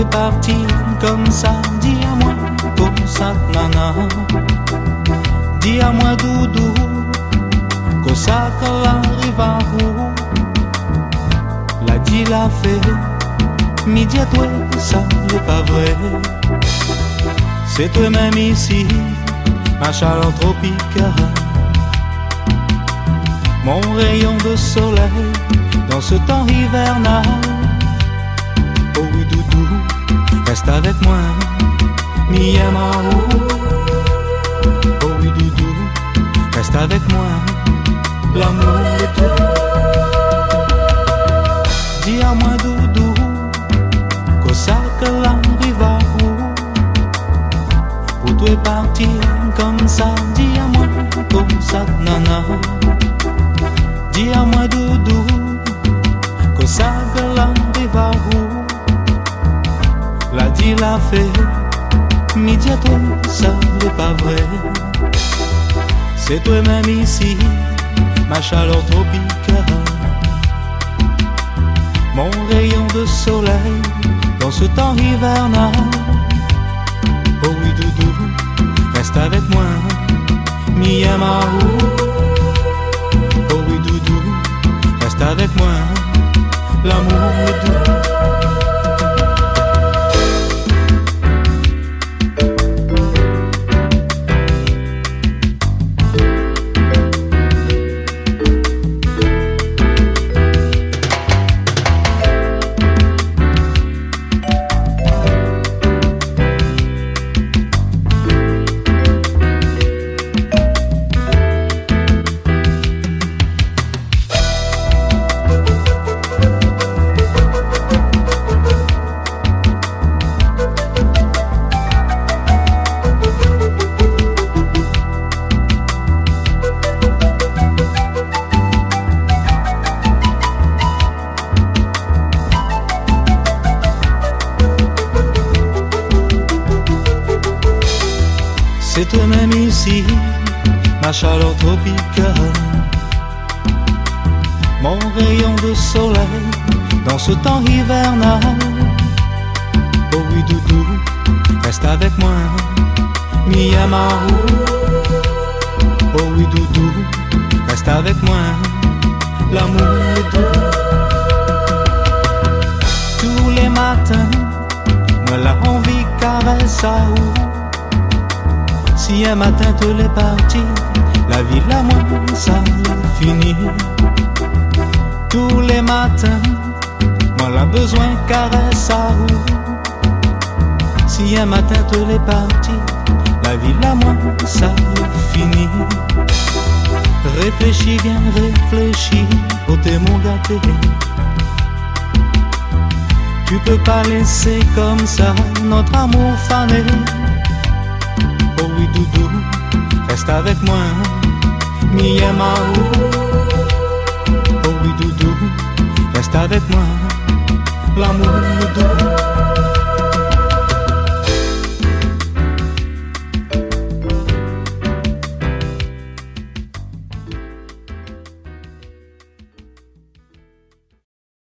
est parti comme ça, dis à moi, comme ça, nana. Dis à moi, doudou, que ça, quand arrive à où, la dit la fait, midi à toi, ça n'est pas vrai. C'est toi-même ici, ma chaleur tropicale, mon rayon de soleil dans ce temps hivernal. Oh oui, doudou, reste avec moi, mi amour. Oh oui, doudou, reste avec moi, l'amour est tout. Dis à moi, doudou, que ça que l'arrive à où, pour toi partir comme ça. Dis à moi, comme ça, nana. Dis à moi, doudou, que ça que l'arrive à où, la dit la fait, midi à toi, ça n'est pas vrai. C'est toi-même ici, ma chaleur tropicale, mon rayon de soleil dans ce temps hivernal. Oh oui, doudou, reste avec moi, mi amour. Oh oui, doudou, reste avec moi, l'amour est doux. C'est toi-même ici, ma chaleur tropicale, mon rayon de soleil dans ce temps hivernal. Oh oui, doudou, reste avec moi, mi amour. Oh oui, doudou, reste avec moi, l'amour est doux. Tous les matins, me l'a envie caresse à où. Si un matin te l'est parti, la vie la moi, ça finit. Tous les matins, moi l'a besoin caresse à où. Si un matin te l'est parti, la vie la moi, ça finit. Réfléchis, bien réfléchis, oh t'es mon gâté. Tu peux pas laisser comme ça notre amour fané. Oh oui, doudou, reste avec moi, mi amour. Oh oui, doudou, reste avec moi, l'amour est doux.